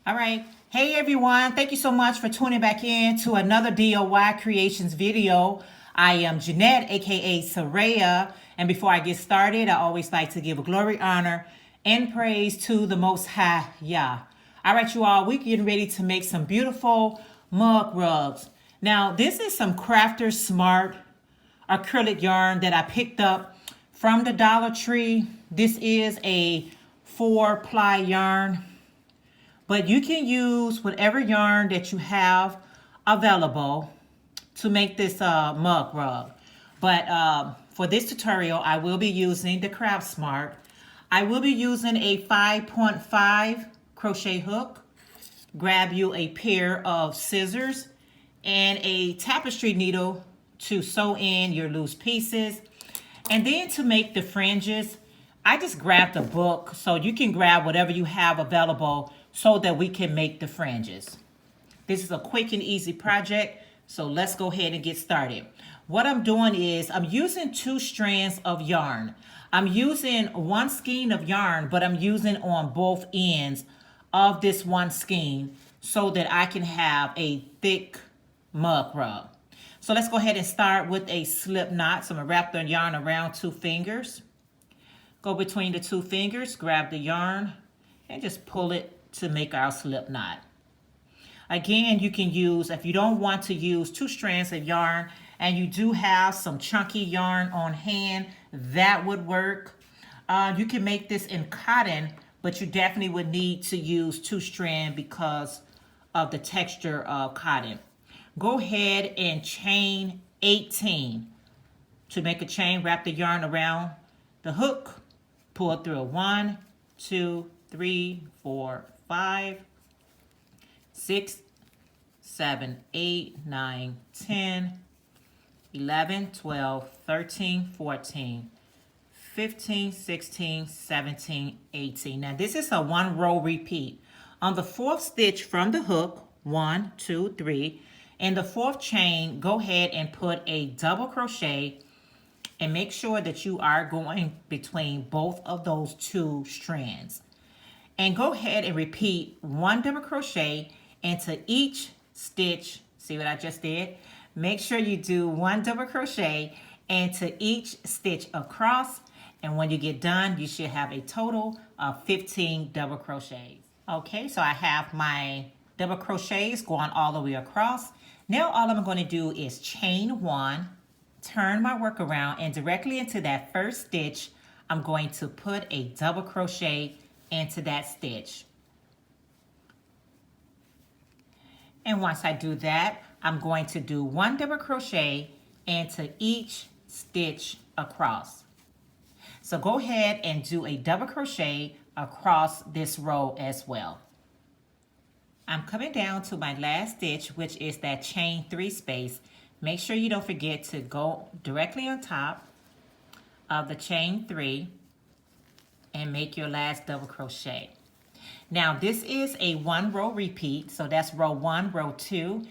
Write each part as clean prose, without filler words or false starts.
All right. Hey everyone, thank you so much for tuning back in to another DOY Creations video. I am Jeanette, aka Sarayah, and before I get started, I always like to give glory, honor, and praise to the Most High Yah. All right, you all, we're getting ready to make some beautiful mug rugs. Now, this is some Crafter Smart acrylic yarn that I picked up from the Dollar Tree. This is a 4-ply yarn. But you can use whatever yarn that you have available to make this mug rug. But for this tutorial, I will be using the Craft Smart. I will be using a 5.5 crochet hook. Grab you a pair of scissors and a tapestry needle to sew in your loose pieces. And then to make the fringes, I just grabbed a book, so you can grab whatever you have available so that we can make the fringes. This is a quick and easy project, so let's go ahead and get started. What I'm doing is I'm using 2 strands of yarn. I'm using 1 skein of yarn, but I'm using on both ends of this 1 skein so that I can have a thick mug rug. So let's go ahead and start with a slip knot. So I'm gonna wrap the yarn around 2 fingers. Go between the 2 fingers, grab the yarn, and just pull it to make our slip knot. Again, you can use, if you don't want to use 2 strands of yarn and you do have some chunky yarn on hand, that would work. You can make this in cotton, but you definitely would need to use 2 strand because of the texture of cotton. Go ahead and chain 18. To make a chain, wrap the yarn around the hook, pull it through 1, 2, 3, 4, 5, 6, 7, 8, 9, 10, 11, 12, 13, 14, 15, 16, 17, 18. Now this is a 1 row repeat. On the 4th stitch from the hook, 1, 2, 3, in the 4th chain, go ahead and put a double crochet and make sure that you are going between both of those 2 strands. And go ahead and repeat 1 double crochet into each stitch. See what I just did? Make sure you do 1 double crochet into each stitch across. And when you get done, you should have a total of 15 double crochets. Okay, so I have my double crochets going all the way across. Now all I'm going to do is chain 1, turn my work around, and directly into that first stitch, I'm going to put a double crochet into that stitch. And once I do that, I'm going to do 1 double crochet into each stitch across. So go ahead and do a double crochet across this row as well. I'm coming down to my last stitch, which is that chain 3 space. Make sure you don't forget to go directly on top of the chain 3 and make your last double crochet. Now this is a 1 row repeat, so that's row 1, row 2.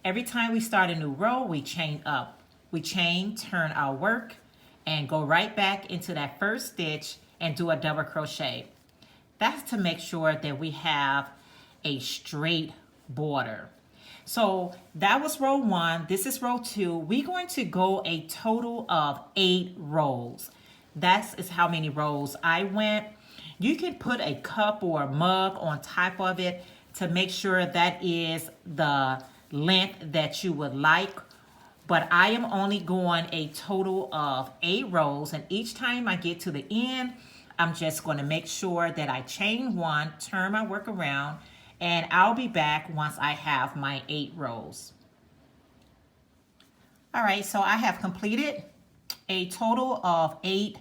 Every time we start a new row, we chain up. We chain, turn our work, and go right back into that first stitch and do a double crochet. That's to make sure that we have a straight border. So that was row 1, this is row 2. We're going to go a total of 8 rows. That is how many rows I went. You can put a cup or a mug on top of it to make sure that is the length that you would like. But I am only going a total of 8 rows, and each time I get to the end, I'm just going to make sure that I chain 1, turn my work around, and I'll be back once I have my 8 rows. All right, so I have completed a total of 8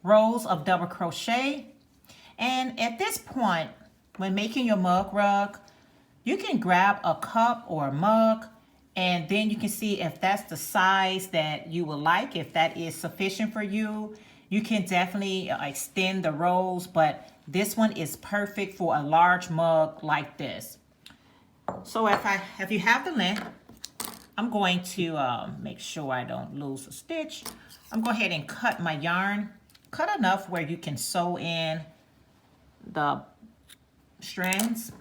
rows of double crochet. And at this point, when making your mug rug, you can grab a cup or a mug, and then you can see if that's the size that you would like, if that is sufficient for you. You can definitely extend the rows, but this one is perfect for a large mug like this. So if you have the length, I'm going to make sure I don't lose a stitch. I'm going to go ahead and cut my yarn. Cut enough where you can sew in the strands.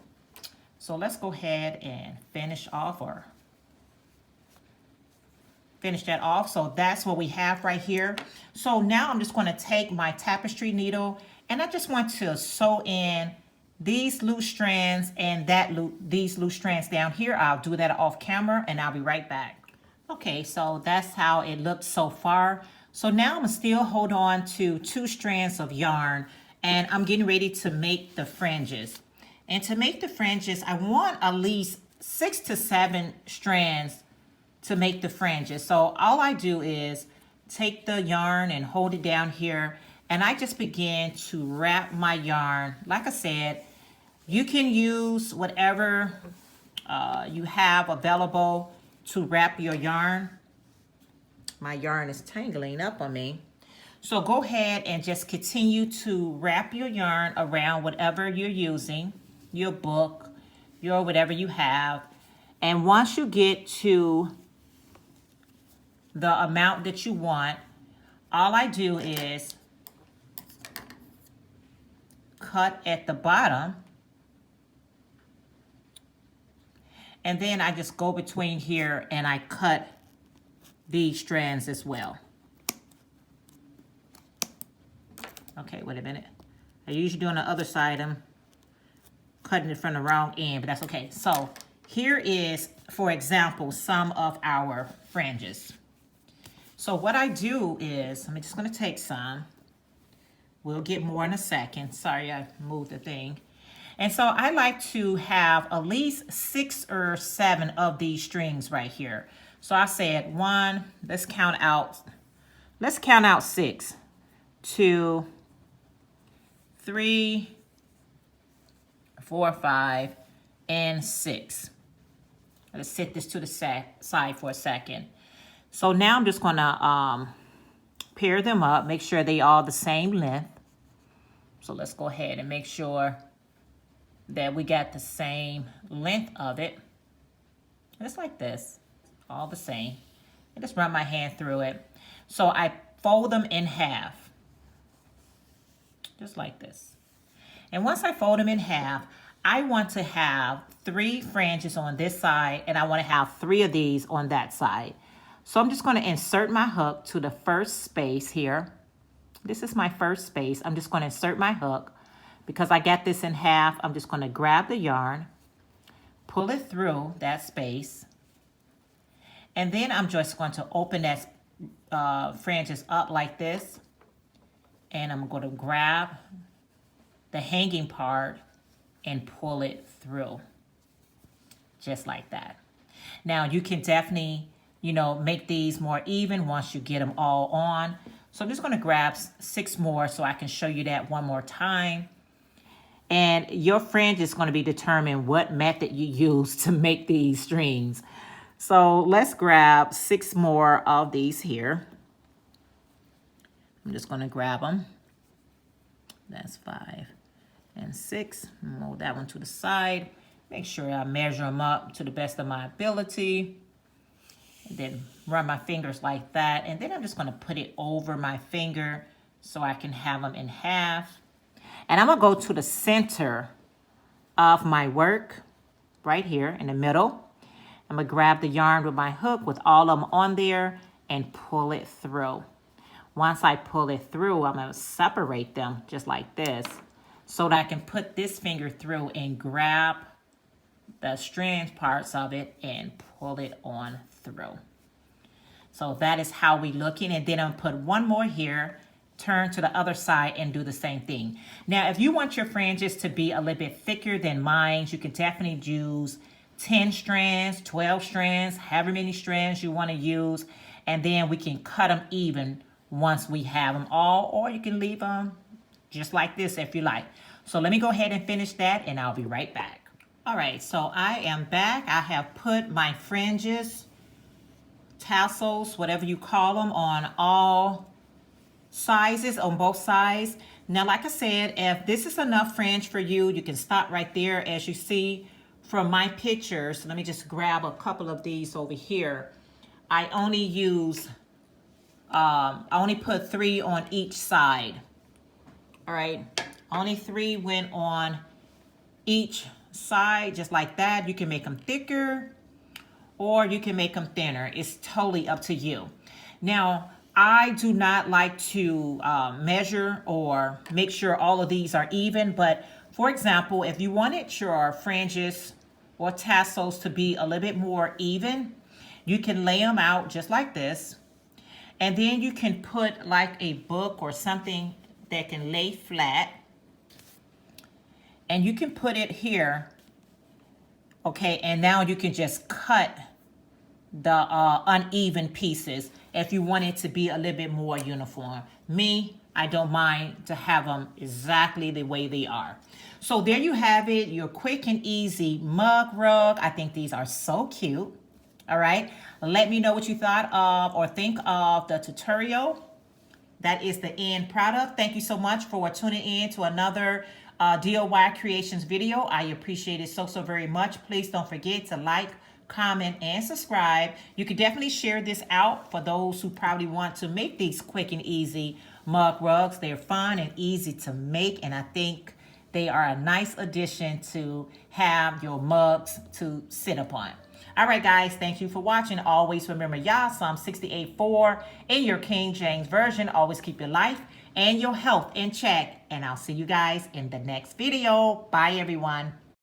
So So let's go ahead and finish off or finish that off. So that's what we have right here. So now I'm just going to take my tapestry needle and I just want to sew in these loose strands and these loose strands down here. I'll do that off camera and I'll be right back. Okay, so that's how it looks so far. So now I'm gonna still hold on to 2 strands of yarn and I'm getting ready to make the fringes. And to make the fringes, I want at least 6 to 7 strands to make the fringes. So all I do is take the yarn and hold it down here and I just begin to wrap my yarn. Like I said, you can use whatever you have available to wrap your yarn. My yarn is tangling up on me. So go ahead and just continue to wrap your yarn around whatever you're using, your book, your whatever you have. And once you get to the amount that you want, all I do is cut at the bottom. And then I just go between here and I cut these strands as well. Okay, wait a minute. I usually do on the other side. I'm cutting it from the wrong end, but that's okay. So here is, for example, some of our fringes. So what I do is, I'm just gonna take some. We'll get more in a second. Sorry, I moved the thing. And so I like to have at least 6 or 7 of these strings right here. So I said 1, let's count out 6, 2, 3, 4, 5, and 6. Let's set this to the side for a second. So now I'm just gonna pair them up, make sure they all the same length. So let's go ahead and make sure that we got the same length of it. Just like this, all the same. I just run my hand through it. So I fold them in half, just like this. And once I fold them in half, I want to have 3 fringes on this side and I want to have 3 of these on that side. So I'm just going to insert my hook to the first space here. This is my first space. I'm just going to insert my hook. Because I got this in half, I'm just going to grab the yarn, pull it through that space, and then I'm just going to open that fringes up like this, and I'm going to grab the hanging part and pull it through, just like that. Now you can definitely, make these more even once you get them all on. So I'm just going to grab 6 more so I can show you that one more time. And your fringe is going to be determined what method you use to make these strings. So let's grab 6 more of these here. I'm just going to grab them. That's 5 and 6. Move that one to the side. Make sure I measure them up to the best of my ability. And then run my fingers like that. And then I'm just going to put it over my finger so I can have them in half. And I'm going to go to the center of my work right here in the middle. I'm going to grab the yarn with my hook with all of them on there and pull it through. Once I pull it through, I'm going to separate them just like this so that I can put this finger through and grab the strand parts of it and pull it on through. So that is how we looking. And then I'm going to put one more here, turn to the other side and do the same thing. Now, if you want your fringes to be a little bit thicker than mine, you can definitely use 10 strands, 12 strands, however many strands you want to use. And then we can cut them even once we have them all, or you can leave them just like this if you like. So let me go ahead and finish that and I'll be right back. All right, so I am back. I have put my fringes, tassels, whatever you call them, on all sizes, on both sides. Now, like I said, if this is enough fringe for you, you can stop right there. As you see from my pictures, let me just grab a couple of these over here. I only put 3 on each side. All right, only 3 went on each side just like that. You can make them thicker or you can make them thinner. It's totally up to you. Now, I do not like to measure or make sure all of these are even, but for example, if you wanted your fringes or tassels to be a little bit more even, you can lay them out just like this. And then you can put like a book or something that can lay flat. And you can put it here. Okay, and now you can just cut the uneven pieces if you want it to be a little bit more uniform. Me, I don't mind to have them exactly the way they are. So there you have it, your quick and easy mug rug. I think these are so cute. All right, let me know what you thought of or think of the tutorial. That is the end product. Thank you so much for tuning in to another DOY Creations video. I appreciate it so very much. Please don't forget to like, comment, and subscribe. You can definitely share this out for those who probably want to make these quick and easy mug rugs. They're fun and easy to make, and I think they are a nice addition to have your mugs to sit upon. All right, guys, thank you for watching. Always remember, y'all, Psalm 68:4 in your King James Version. Always keep your life and your health in check. And I'll see you guys in the next video. Bye, everyone.